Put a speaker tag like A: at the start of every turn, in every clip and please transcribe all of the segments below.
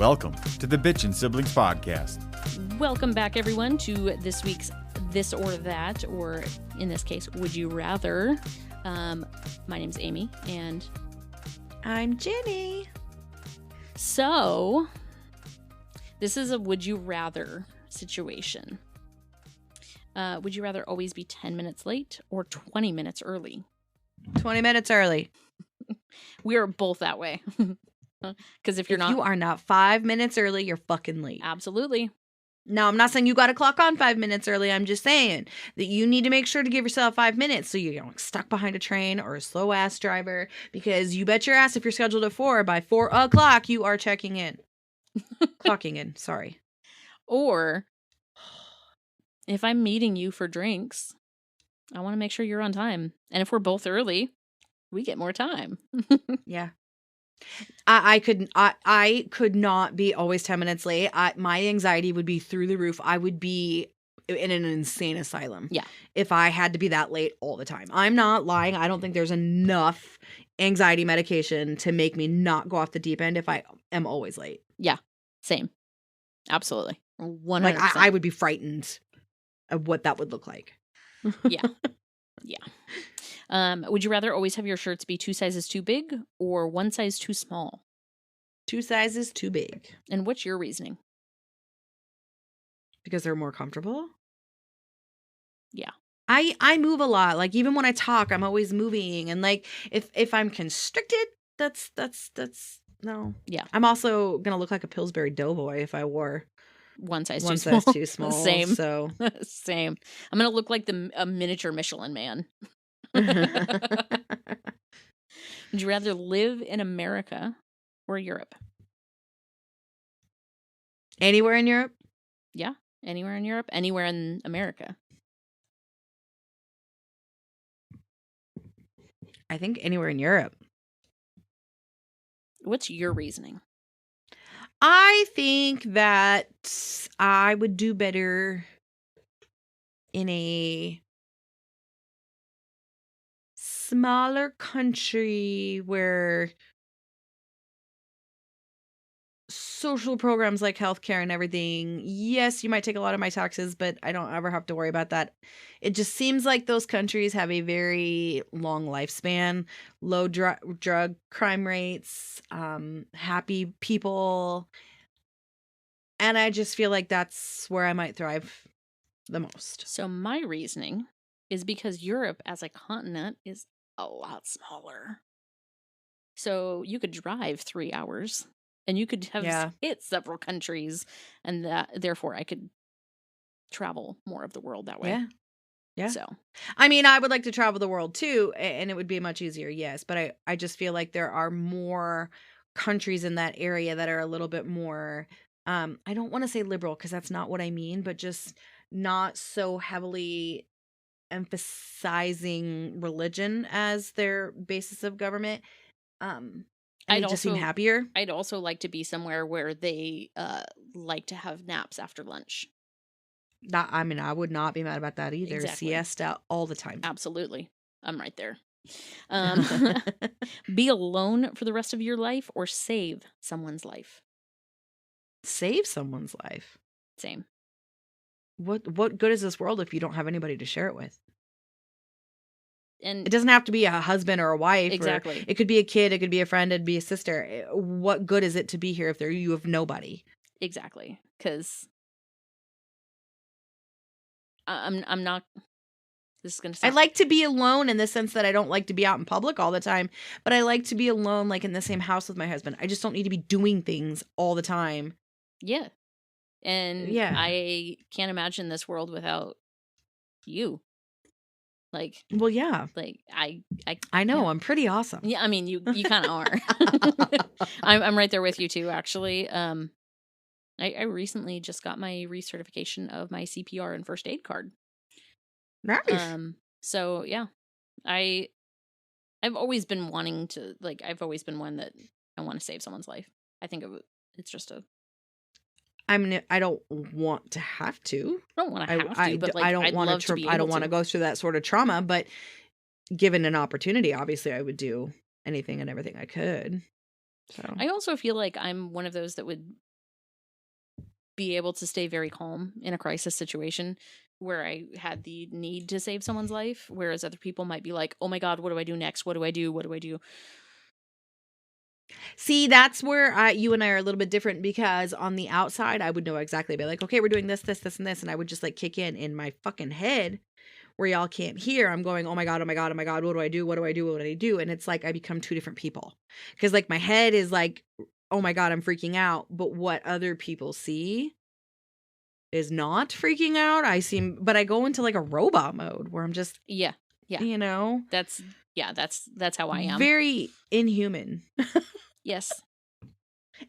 A: Welcome to the Bitchin' Siblings Podcast.
B: Welcome back, everyone, to this week's This or That, or in this case, Would You Rather. My name's Amy, and
C: I'm Jenny.
B: So, this is a Would You Rather situation. Would you rather always be 10 minutes late or 20 minutes early?
C: 20 minutes early.
B: We are both that way. Because if
C: you are not 5 minutes early, you're fucking late.
B: Absolutely.
C: Now, I'm not saying you got to clock on 5 minutes early. I'm just saying that you need to make sure to give yourself 5 minutes so you don't get stuck behind a train or a slow ass driver, because you bet your ass if you're scheduled at 4, by 4 o'clock, you are checking in. Clocking in, sorry.
B: Or if I'm meeting you for drinks, I want to make sure you're on time. And if we're both early, we get more time.
C: Yeah. I could not be always 10 minutes late. My anxiety would be through the roof. I would be in an insane asylum.
B: Yeah.
C: If I had to be that late all the time. I'm not lying. I don't think there's enough anxiety medication to make me not go off the deep end if I am always late.
B: Yeah. Same. Absolutely. 100%.
C: Like I would be frightened of what that would look like.
B: Yeah. Yeah. Would you rather always have your shirts be 2 sizes too big or 1 size too small?
C: 2 sizes too big.
B: And what's your reasoning?
C: Because they're more comfortable?
B: Yeah.
C: I move a lot. Like, even when I talk, I'm always moving. And like, if I'm constricted, that's no.
B: Yeah.
C: I'm also gonna look like a Pillsbury Doughboy if I wore
B: 1 size
C: 1
B: too small.
C: size too small.
B: Same.
C: So
B: Same. I'm gonna look like a miniature Michelin Man. Would you rather live in America or Europe?
C: Anywhere in Europe?
B: Yeah. Anywhere in Europe, anywhere in America.
C: I think anywhere in Europe.
B: What's your reasoning?
C: I think that I would do better in a smaller country where social programs like healthcare and everything, yes, you might take a lot of my taxes, but I don't ever have to worry about that. It just seems like those countries have a very long lifespan, low drug crime rates, happy people. And I just feel like that's where I might thrive the most.
B: So my reasoning is because Europe as a continent is a lot smaller. So you could drive 3 hours and you could have hit several countries, and that therefore I could travel more of the world that way.
C: Yeah. Yeah.
B: So,
C: I mean, I would like to travel the world too, and it would be much easier, yes. But I just feel like there are more countries in that area that are a little bit more, I don't want to say liberal because that's not what I mean, but just not so heavily emphasizing religion as their basis of government. I'd just seem happier.
B: I'd also like to be somewhere where they like to have naps after lunch.
C: I would not be mad about that either.
B: Exactly.
C: Siesta all the time.
B: Absolutely. I'm right there. Be alone for the rest of your life or save someone's life?
C: Save someone's life.
B: Same.
C: What good is this world if you don't have anybody to share it with?
B: And
C: it doesn't have to be a husband or a wife.
B: Exactly.
C: It could be a kid. It could be a friend. It'd be a sister. What good is it to be here if you have nobody?
B: Exactly. Because I'm not. This is gonna sound.
C: I like to be alone in the sense that I don't like to be out in public all the time, but I like to be alone, like in the same house with my husband. I just don't need to be doing things all the time.
B: Yeah. And
C: yeah.
B: I can't imagine this world without you. Like,
C: well, yeah.
B: Like I
C: know.
B: Yeah.
C: I'm pretty awesome.
B: Yeah, I mean, you kind of are. I'm right there with you too. Actually, I recently just got my recertification of my CPR and first aid card.
C: Nice.
B: So yeah, I've always been wanting to, like, I've always been one that I want to save someone's life. I think it's just a.
C: I mean, I don't want to have to.
B: I don't want to have to, but like,
C: I don't want to. I don't want to go through that sort of trauma. But given an opportunity, obviously, I would do anything and everything I could. So
B: I also feel like I'm one of those that would be able to stay very calm in a crisis situation where I had the need to save someone's life, whereas other people might be like, oh my God, what do I do next? What do I do? What do I do?
C: See, that's where you and I are a little bit different, because on the outside, I would know exactly, be like, okay, we're doing this, this, this, and this. And I would just like kick in my fucking head where y'all can't hear. I'm going, oh my God, oh my God, oh my God. What do I do? What do I do? What do I do? And it's like, I become two different people, because like my head is like, oh my God, I'm freaking out. But what other people see is not freaking out. But I go into like a robot mode where I'm just,
B: yeah,
C: you know,
B: that's how I am.
C: Very inhuman.
B: Yes.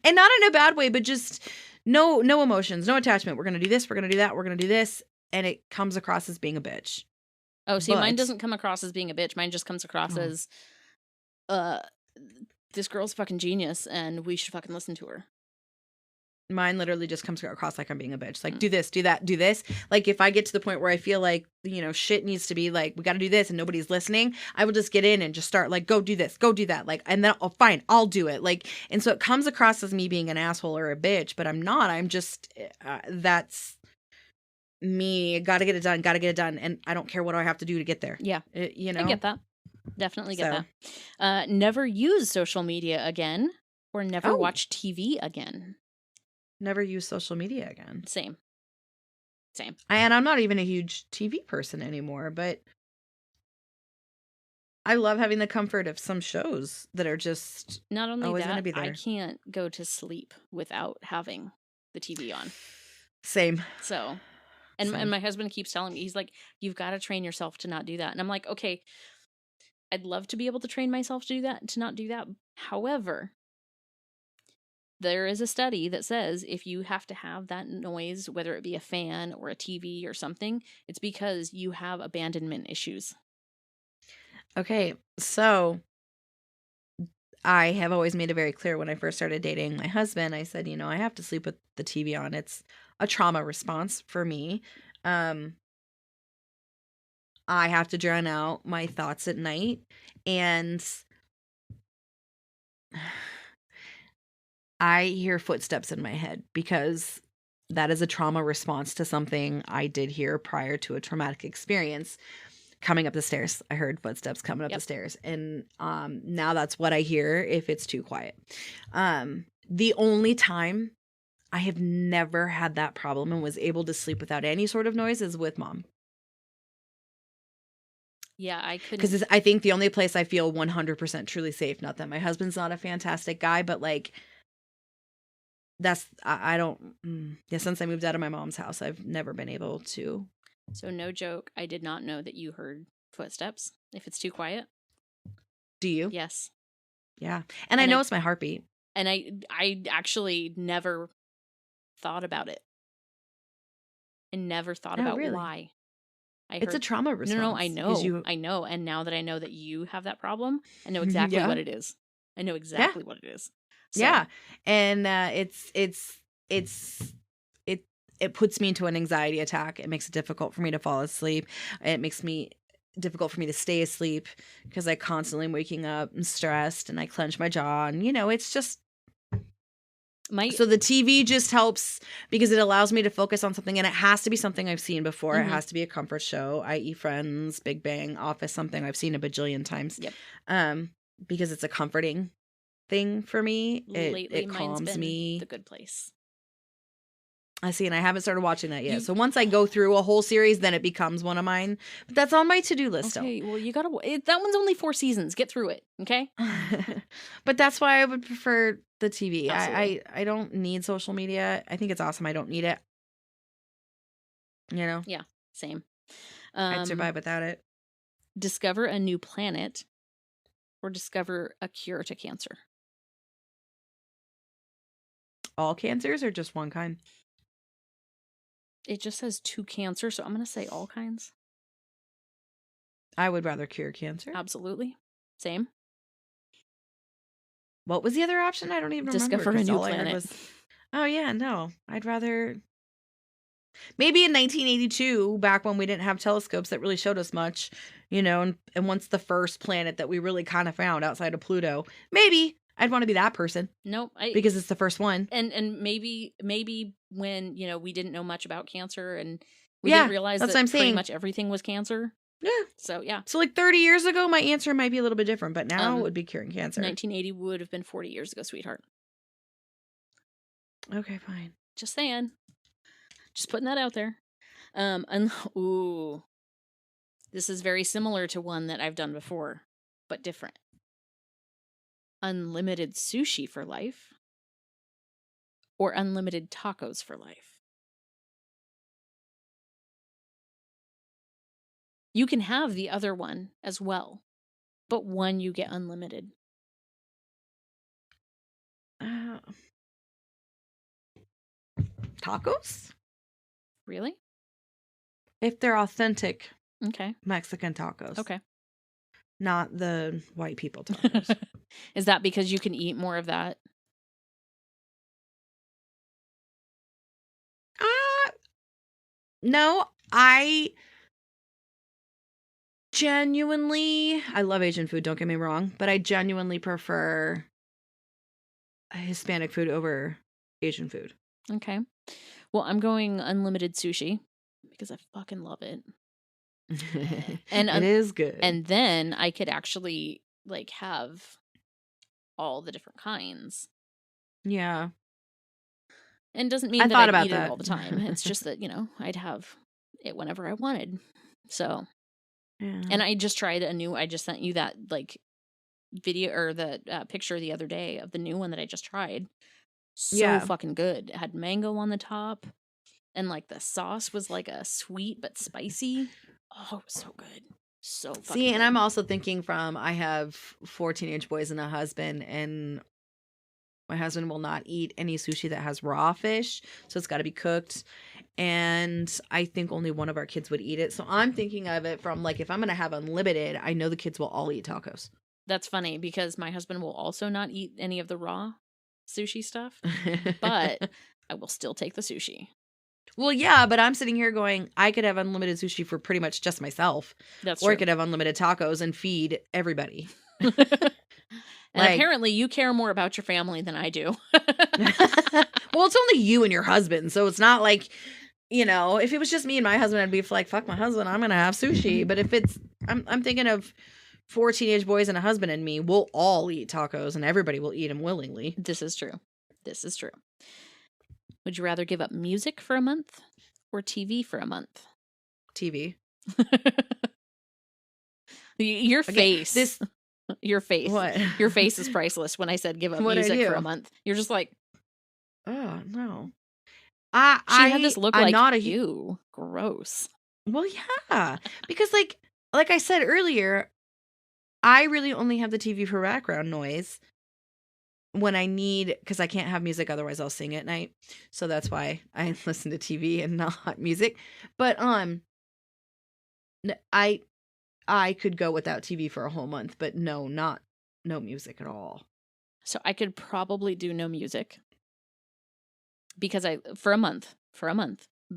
C: And not in a bad way, but just no emotions, no attachment. We're going to do this. We're going to do that. We're going to do this. And it comes across as being a bitch.
B: Oh, see, mine doesn't come across as being a bitch. Mine just comes across as, this girl's fucking genius and we should fucking listen to her.
C: Mine literally just comes across like I'm being a bitch. Like, do this, do that, do this. Like, if I get to the point where I feel like, you know, shit needs to be like, we got to do this and nobody's listening, I will just get in and just start like, go do this, go do that. Like, and then, oh, fine, I'll do it. Like, and so it comes across as me being an asshole or a bitch, but I'm not. I'm just, that's me. Got to get it done. And I don't care what I have to do to get there.
B: Yeah.
C: You know?
B: I get that. Definitely get that. Never use social media again, or never watch TV again.
C: Never use social media again.
B: Same.
C: And I'm not even a huge TV person anymore, but I love having the comfort of some shows that are just
B: not only
C: always
B: that,
C: gonna be there.
B: I can't go to sleep without having the TV on.
C: Same.
B: So, and my husband keeps telling me, he's like, you've got to train yourself to not do that. And I'm like, okay, I'd love to be able to train myself to do that, to not do that. However, there is a study that says if you have to have that noise, whether it be a fan or a TV or something, it's because you have abandonment issues.
C: Okay, so I have always made it very clear when I first started dating my husband, I said, you know, I have to sleep with the TV on. It's a trauma response for me. I have to drown out my thoughts at night, and I hear footsteps in my head because that is a trauma response to something I did hear prior to a traumatic experience. Coming up the stairs, I heard footsteps coming up the stairs, and now that's what I hear if it's too quiet. The only time I have never had that problem and was able to sleep without any sort of noise is with Mom.
B: Yeah, I couldn't.
C: Because I think the only place I feel 100% truly safe, not that my husband's not a fantastic guy, but like, I don't, since I moved out of my mom's house, I've never been able to.
B: So no joke, I did not know that you heard footsteps if it's too quiet.
C: Do you?
B: Yes.
C: Yeah. And I know it's my heartbeat.
B: And I actually never thought about it. I never thought about why.
C: It's a trauma response.
B: No, I know. I know. And now that I know that you have that problem, I know exactly what it is. I know exactly what it is. So.
C: Yeah. And it puts me into an anxiety attack. It makes it difficult for me to fall asleep. It makes me difficult for me to stay asleep because I constantly am waking up and stressed, and I clench my jaw, and it's just so the TV just helps because it allows me to focus on something, and it has to be something I've seen before. Mm-hmm. It has to be a comfort show, i.e. Friends, Big Bang, Office, something I've seen a bajillion times.
B: Yep.
C: Because it's a comforting thing for me.
B: Lately,
C: it calms me.
B: The Good Place.
C: I see, and I haven't started watching that yet. So once I go through a whole series, then it becomes one of mine. But that's on my to-do list.
B: Okay, well, you gotta. That one's only 4 seasons. Get through it, okay?
C: But that's why I would prefer the TV.
B: Absolutely.
C: I don't need social media. I think it's awesome. I don't need it.
B: Yeah, same.
C: I'd survive without it.
B: Discover a new planet, or discover a cure to cancer.
C: All cancers, or just one kind?
B: It just says 2 cancer, so I'm going to say all kinds.
C: I would rather cure cancer.
B: Absolutely. Same.
C: What was the other option? I don't even remember.
B: Discover a new planet.
C: Oh, yeah, no. I'd rather... Maybe in 1982, back when we didn't have telescopes that really showed us much, and once the first planet that we really kind of found outside of Pluto, maybe. I'd want to be that person.
B: Nope.
C: Because it's the first one.
B: And maybe when, we didn't know much about cancer and we didn't realize that pretty much everything was cancer.
C: Yeah.
B: So, yeah.
C: So like 30 years ago, my answer might be a little bit different, but now it would be curing cancer.
B: 1980 would have been 40 years ago, sweetheart.
C: Okay, fine.
B: Just saying. Just putting that out there. This is very similar to one that I've done before, but different. Unlimited sushi for life or unlimited tacos for life. You can have the other one as well, but one you get unlimited.
C: Tacos?
B: Really?
C: If they're authentic
B: Mexican
C: tacos.
B: Okay.
C: Not the white people tacos.
B: Is that because you can eat more of that?
C: No, I love Asian food, don't get me wrong, but I genuinely prefer Hispanic food over Asian food.
B: Okay. Well, I'm going unlimited sushi because I fucking love it. And
C: it is good.
B: And then I could actually have all the different kinds.
C: Yeah.
B: And doesn't mean that I'd eat it all the time. It's just that, I'd have it whenever I wanted. So, and I just tried I just sent you that video or the picture the other day of the new one that I just tried. So fucking good. It had mango on the top and the sauce was a sweet but spicy. Oh, it was so good. So fucking good.
C: And I'm also thinking I have 4 teenage boys and a husband, and my husband will not eat any sushi that has raw fish, so it's got to be cooked. And I think only one of our kids would eat it. So I'm thinking of it from if I'm going to have unlimited, I know the kids will all eat tacos.
B: That's funny because my husband will also not eat any of the raw sushi stuff, but I will still take the sushi.
C: Well, yeah, but I'm sitting here going, I could have unlimited sushi for pretty much just myself.
B: That's
C: true. Or I
B: true.
C: could have unlimited tacos and feed everybody.
B: And apparently you care more about your family than I do.
C: Well, it's only you and your husband, so it's not if it was just me and my husband, I'd be fuck my husband, I'm going to have sushi. But if it's, I'm thinking of 4 teenage boys and a husband and me, we'll all eat tacos and everybody will eat them willingly.
B: This is true. Would you rather give up music for a month or TV for a month?
C: TV.
B: Your face. Your face.
C: What?
B: Your face is priceless when I said give up music for a month. You're just like,
C: oh, no.
B: She had this look you. Gross.
C: Well, yeah. Because like I said earlier, I really only have the TV for background noise when I need, because I can't have music, otherwise I'll sing at night. So that's why I listen to TV and not music. But I could go without TV for a whole month, but no music at all.
B: So I could probably do no music because for a month,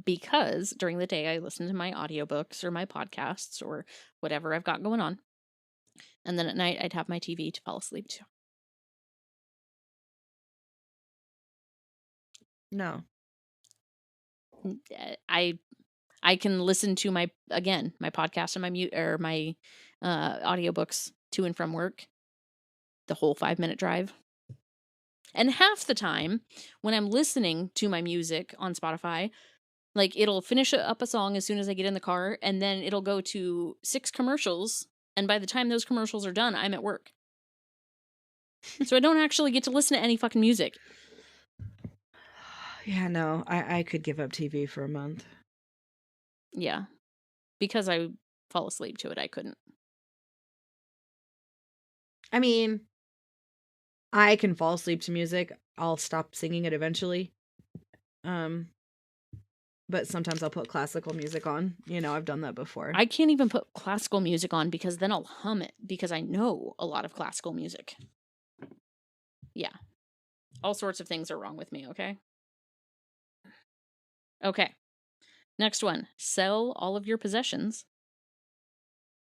B: because during the day I listen to my audiobooks or my podcasts or whatever I've got going on. And then at night I'd have my TV to fall asleep to.
C: No.
B: I can listen to my podcast and my audiobooks to and from work the whole 5-minute drive. And half the time when I'm listening to my music on Spotify, it'll finish up a song as soon as I get in the car, and then it'll go to 6 commercials, and by the time those commercials are done, I'm at work. So I don't actually get to listen to any fucking music.
C: Yeah, no, I could give up TV for a month.
B: Yeah. Because I fall asleep to it, I couldn't.
C: I mean, I can fall asleep to music. I'll stop singing it eventually. But sometimes I'll put classical music on. I've done that before.
B: I can't even put classical music on because then I'll hum it because I know a lot of classical music. Yeah. All sorts of things are wrong with me, okay? Okay. Next one. Sell all of your possessions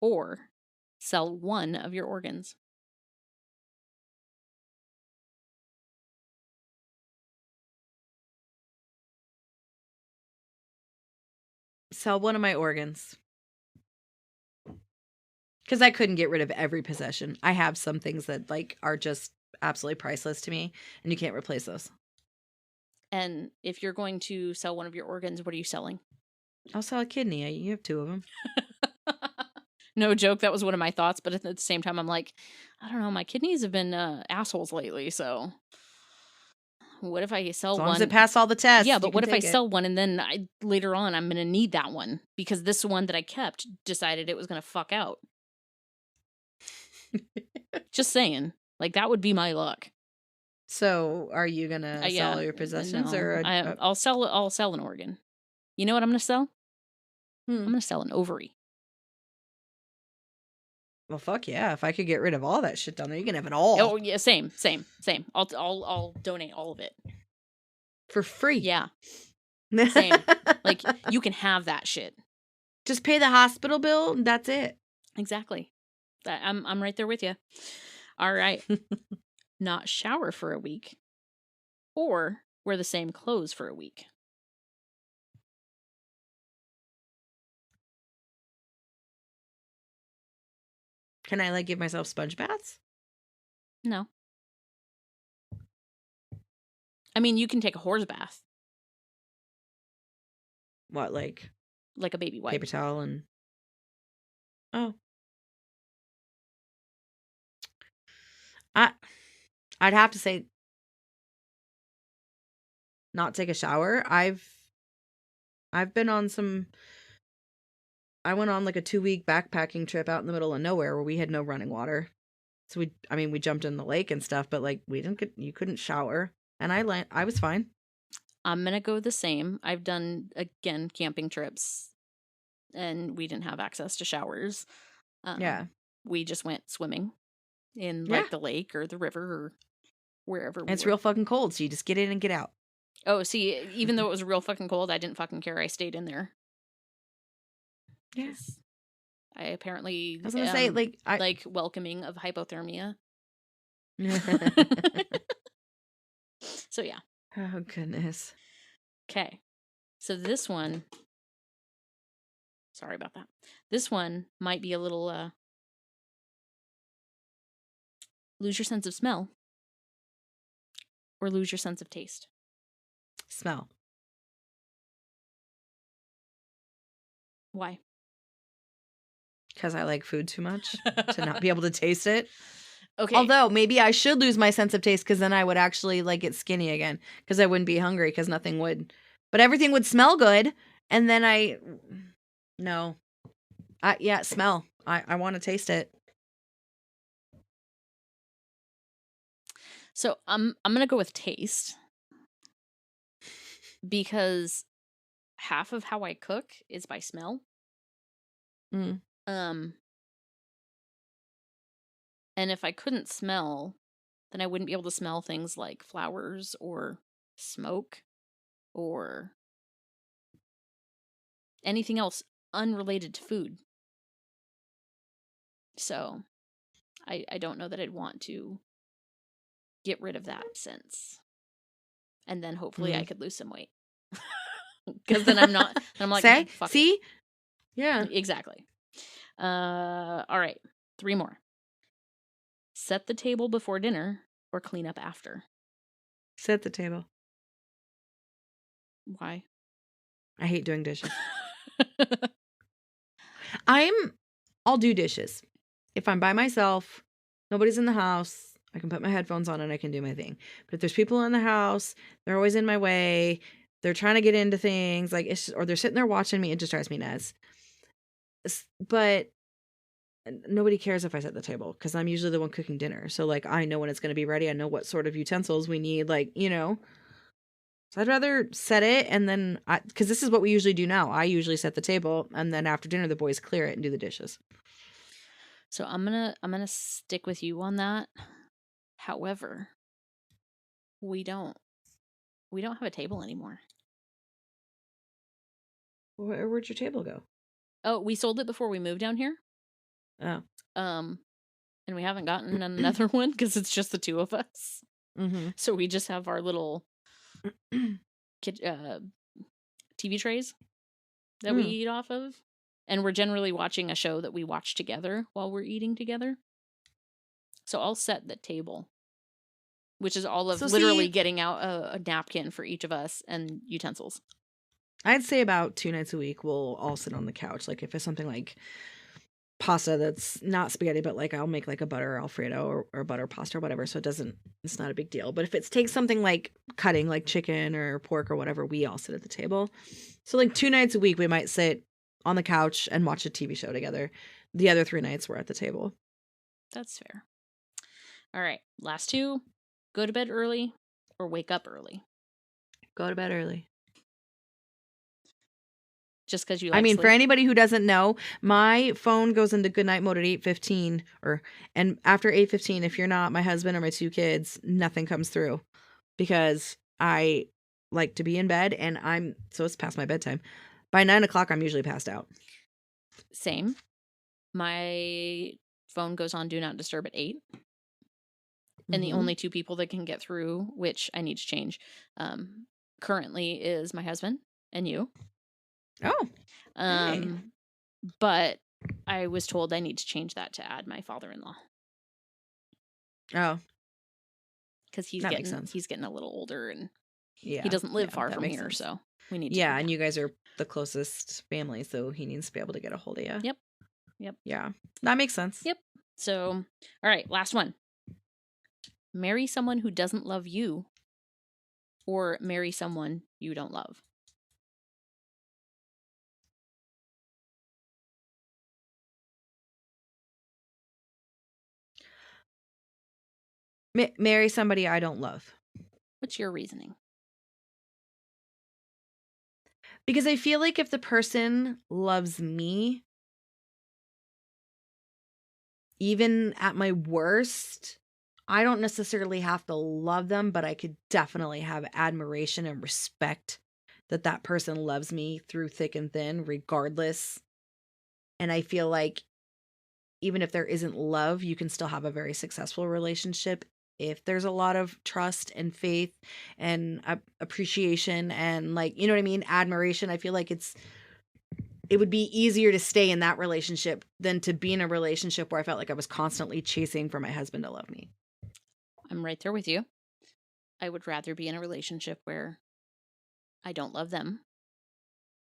B: or sell one of your organs.
C: Sell one of my organs. Because I couldn't get rid of every possession. I have some things that like are just absolutely priceless to me, and you can't replace those.
B: And if you're going to sell one of your organs, what are you selling?
C: I'll sell a kidney. You have 2 of them.
B: No joke. That was one of my thoughts. But at the same time, I'm like, I don't know. My kidneys have been assholes lately. So what if I sell
C: As long
B: one?
C: as it passed all the tests.
B: Yeah, but what if I
C: it.
B: sell one and then later on I'm going to need that one because this one that I kept decided it was going to fuck out. Just saying. Like, that would be my luck.
C: So, are you gonna sell all your possessions,
B: no.
C: or
B: I'll sell an organ. You know what I'm gonna sell? I'm gonna sell an ovary.
C: Well, fuck yeah! If I could get rid of all that shit down there, you can have it all.
B: Oh yeah, same. I'll donate all of it
C: for free.
B: Yeah, same. Like, you can have that shit.
C: Just pay the hospital bill, and that's it.
B: Exactly. I'm right there with you. All right. Not shower for a week, or wear the same clothes for a week.
C: Can I like give myself sponge baths?
B: No. I mean, you can take a horse bath.
C: What, like
B: a baby wipe,
C: paper towel, and I'd have to say not take a shower. I've been on I went on like a 2-week backpacking trip out in the middle of nowhere where we had no running water. So we jumped in the lake and stuff, but like you couldn't shower, and I was fine.
B: I'm going to go the same. I've done, again, camping trips and we didn't have access to showers.
C: Yeah.
B: We just went swimming in like the lake or the river or wherever.
C: And it's real fucking cold, so you just get in and get out.
B: Oh, see, even though it was real fucking cold, I didn't fucking care. I stayed in there.
C: Yes.
B: I apparently
C: was gonna say,
B: like welcoming of hypothermia. So yeah.
C: Oh goodness.
B: Okay. So this one, sorry about that. This one might be a little lose your sense of smell or lose your sense of taste.
C: Smell.
B: Why?
C: Because I like food too much to not be able to taste it.
B: Okay.
C: Although maybe I should lose my sense of taste, because then I would actually like get skinny again, because I wouldn't be hungry, because nothing would, but everything would smell good. And then smell. I want to taste it.
B: So I'm gonna go with taste, because half of how I cook is by smell. And if I couldn't smell, then I wouldn't be able to smell things like flowers or smoke or anything else unrelated to food. So I don't know that I'd want to get rid of that sense. And then hopefully I could lose some weight. Because then I'm like, fuck
C: see?
B: It.
C: Yeah.
B: Exactly. All right. 3 more. Set the table before dinner or clean up after.
C: Set the table.
B: Why?
C: I hate doing dishes. I'll do dishes. If I'm by myself, nobody's in the house, I can put my headphones on and I can do my thing. But if there's people in the house, they're always in my way. They're trying to get into things, like or they're sitting there watching me. It just drives me nuts. But nobody cares if I set the table, because I'm usually the one cooking dinner. So like, I know when it's going to be ready. I know what sort of utensils we need, like, So I'd rather set it, and then because this is what we usually do now. I usually set the table, and then after dinner the boys clear it and do the dishes.
B: So I'm gonna stick with you on that. However, we don't have a table anymore.
C: Where'd your table go?
B: Oh, we sold it before we moved down here.
C: Oh.
B: And we haven't gotten another one because it's just the 2 of us.
C: Mm-hmm.
B: So we just have our little TV trays. that we eat off of. And we're generally watching a show that we watch together while we're eating together. So I'll set the table, which is all of literally getting out a napkin for each of us and utensils.
C: I'd say about 2 nights a week we'll all sit on the couch. Like if it's something like pasta that's not spaghetti, but like I'll make like a butter Alfredo or butter pasta or whatever. So it's not a big deal. But if it takes something like cutting like chicken or pork or whatever, we all sit at the table. So like 2 nights a week we might sit on the couch and watch a TV show together. The other 3 nights we're at the table.
B: That's fair. All right. Last 2, go to bed early or wake up early.
C: Go to bed early.
B: Just because you like sleep.
C: For anybody who doesn't know, my phone goes into goodnight mode at 8:15 and after 8:15, if you're not my husband or my 2 kids, nothing comes through because I like to be in bed and so it's past my bedtime. By 9 o'clock, I'm usually passed out.
B: Same. My phone goes on Do Not Disturb at 8. And the only 2 people that can get through, which I need to change, currently is my husband and you.
C: Oh. Hey.
B: But I was told I need to change that to add my father-in-law.
C: Oh.
B: Because he's getting a little older and
C: he
B: doesn't live far from here, so we need to.
C: Yeah, and you guys are the closest family, so he needs to be able to get a hold of you.
B: Yep.
C: Yeah. That makes sense.
B: Yep. So, all right, last one. Marry someone who doesn't love you or marry someone you don't love.
C: Marry somebody I don't love.
B: What's your reasoning?
C: Because I feel like if the person loves me, even at my worst, I don't necessarily have to love them, but I could definitely have admiration and respect that person loves me through thick and thin, regardless. And I feel like even if there isn't love, you can still have a very successful relationship if there's a lot of trust and faith and appreciation and, like, you know what I mean? Admiration. I feel like it would be easier to stay in that relationship than to be in a relationship where I felt like I was constantly chasing for my husband to love me.
B: I'm right there with you. I would rather be in a relationship where I don't love them,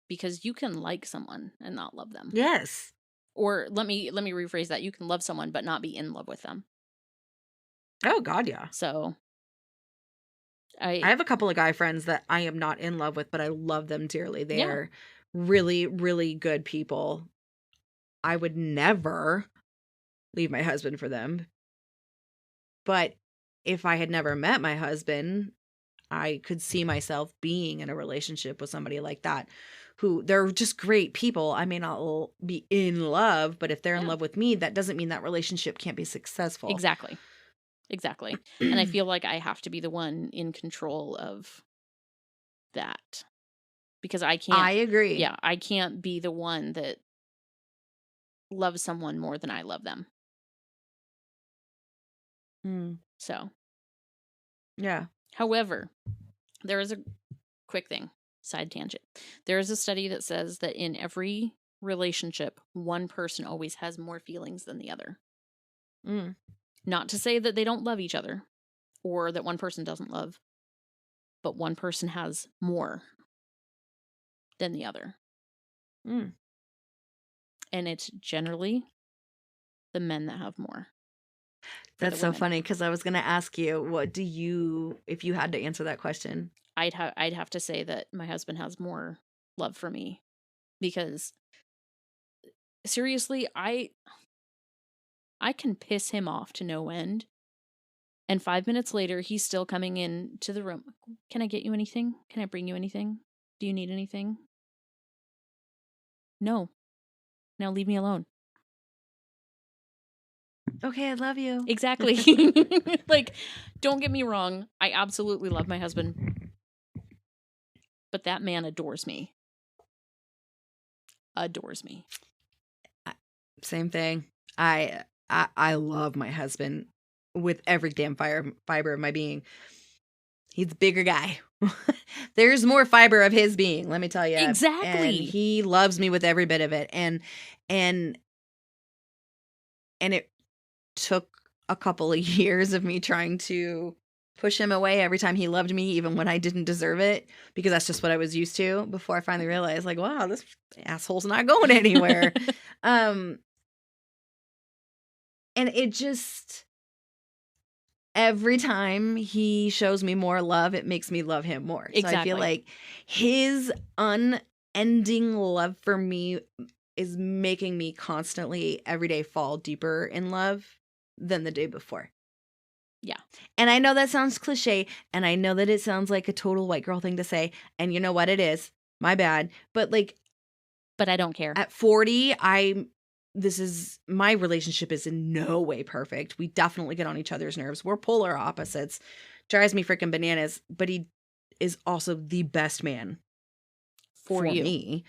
B: because you can like someone and not love them.
C: Yes.
B: Or let me rephrase that. You can love someone but not be in love with them.
C: Oh God, yeah.
B: So
C: I have a couple of guy friends that I am not in love with, but I love them dearly. They are really, really good people. I would never leave my husband for them. But if I had never met my husband, I could see myself being in a relationship with somebody like that, who they're just great people. I may not be in love, but if they're in love with me, that doesn't mean that relationship can't be successful.
B: Exactly. And I feel like I have to be the one in control of that, because I can't.
C: I agree.
B: Yeah, I can't be the one that loves someone more than I love them. So,
C: yeah.
B: However, there is a quick thing, side tangent. There is a study that says that in every relationship, one person always has more feelings than the other. Not to say that they don't love each other or that one person doesn't love, but one person has more than the other. And it's generally the men that have more.
C: That's so funny, because I was going to ask you, if you had to answer that question.
B: I'd have to say that my husband has more love for me, because seriously, I can piss him off to no end, and 5 minutes later he's still coming in to the room. Can I get you anything? Can I bring you anything? Do you need anything? No. Now leave me alone.
C: Okay, I love you.
B: Exactly. Like, don't get me wrong, I absolutely love my husband, but that man adores me.
C: Same thing. I love my husband with every damn fiber of my being. He's a bigger guy. There's more fiber of his being, let me tell you.
B: Exactly.
C: And he loves me with every bit of it. And it took a couple of years of me trying to push him away every time he loved me, even when I didn't deserve it, because that's just what I was used to, before I finally realized, like, wow, this asshole's not going anywhere. And it just, every time he shows me more love, it makes me love him more.
B: Exactly.
C: So I feel like his unending love for me is making me constantly, every day, fall deeper in love than the day before.
B: Yeah.
C: And I know that sounds cliche, and I know that it sounds like a total white girl thing to say, and you know what, it is. My bad. But
B: I don't care.
C: At 40, my relationship is in no way perfect. We definitely get on each other's nerves. We're polar opposites. Drives me freaking bananas, but he is also the best man for me.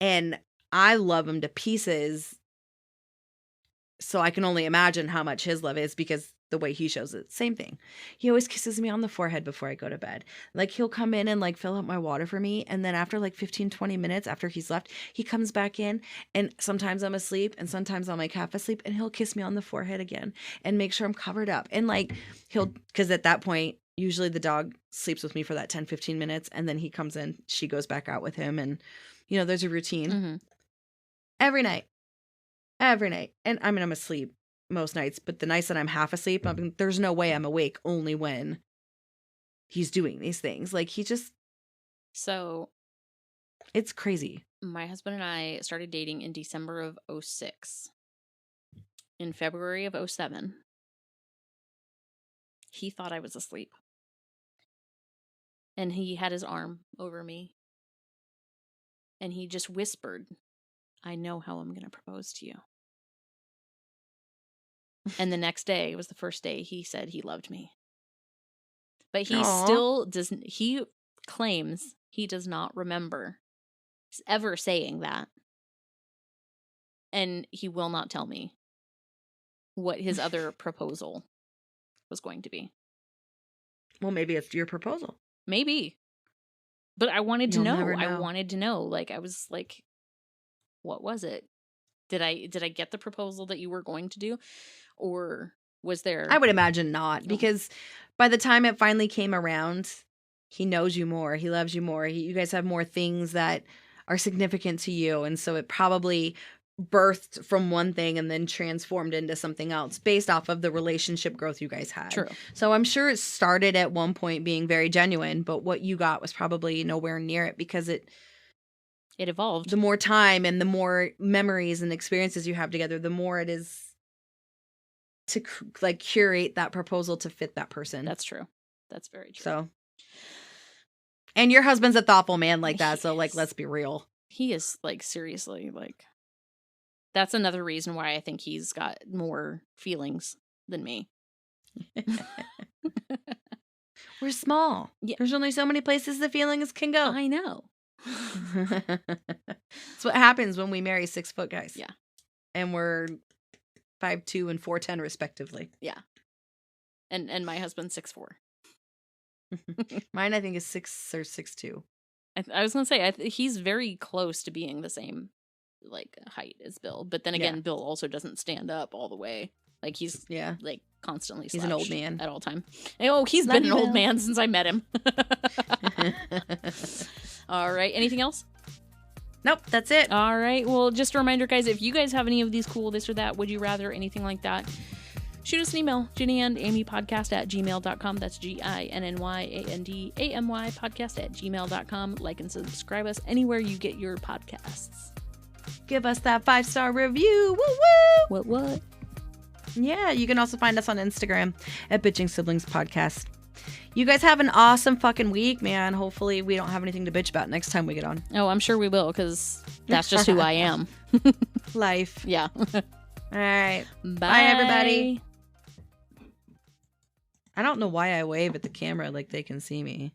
C: And I love him to pieces. So I can only imagine how much his love is, because the way he shows it, same thing. He always kisses me on the forehead before I go to bed. Like, he'll come in and like fill up my water for me. And then after like 15, 20 minutes after he's left, he comes back in, and sometimes I'm asleep and sometimes I'm like half asleep, and he'll kiss me on the forehead again and make sure I'm covered up. And like, because at that point, usually the dog sleeps with me for that 10, 15 minutes. And then he comes in, she goes back out with him. And, there's a routine.
B: Mm-hmm.
C: Every night. And I mean, I'm asleep most nights, but the nights that I'm half asleep, I mean, there's no way I'm awake only when he's doing these things. Like,
B: So
C: it's crazy.
B: My husband and I started dating in December of 2006. In February of 2007, he thought I was asleep. And he had his arm over me. And he just whispered, "I know how I'm going to propose to you." And the next day was the first day he said he loved me. But he still doesn't, he claims he does not remember ever saying that. And he will not tell me what his other proposal was going to be.
C: Well, maybe it's your proposal.
B: Maybe. But I wanted to
C: You'll
B: know.
C: never know.
B: I wanted to know. Like, I was like, what was it? Did I get the proposal that you were going to do? Or was there...
C: I would imagine not, because by the time it finally came around, he knows you more. He loves you more. You guys have more things that are significant to you. And so it probably birthed from one thing and then transformed into something else based off of the relationship growth you guys had.
B: True.
C: So I'm sure it started at one point being very genuine, but what you got was probably nowhere near it, because it
B: evolved.
C: The more time and the more memories and experiences you have together, the more it is to like curate that proposal to fit that person.
B: That's true. That's very true.
C: So, and your husband's a thoughtful man like that. So like, let's be real.
B: He is, like, seriously, like, that's another reason why I think he's got more feelings than me.
C: We're small.
B: Yeah.
C: There's only so many places the feelings can go.
B: I know.
C: That's what happens when we marry 6 foot guys.
B: Yeah.
C: And we're 5'2" and 4'10" respectively.
B: Yeah. And my husband's 6'4".
C: Mine, I think, is 6 or 6'2".
B: I was gonna say he's very close to being the same like height as Bill, but then again, Bill also doesn't stand up all the way. Like, he's like constantly
C: he's an old man
B: at all time. Oh, he's been an old man since I met him. All right. Anything else?
C: Nope, that's it.
B: All right. Well, just a reminder, guys, if you guys have any of these cool this or that, would you rather, anything like that, shoot us an email, ginnyandamypodcast@gmail.com. That's GINNYANDAMY podcast@gmail.com. Like and subscribe us anywhere you get your podcasts.
C: Give us that 5-star review. Woo woo.
B: What?
C: Yeah, you can also find us on Instagram at Bitching Siblings Podcast. You guys have an awesome fucking week, man. Hopefully we don't have anything to bitch about next time we get on.
B: Oh, I'm sure we will, because that's just who I am.
C: Life.
B: Yeah.
C: All right.
B: Bye,
C: everybody. I don't know why I wave at the camera like they can see me.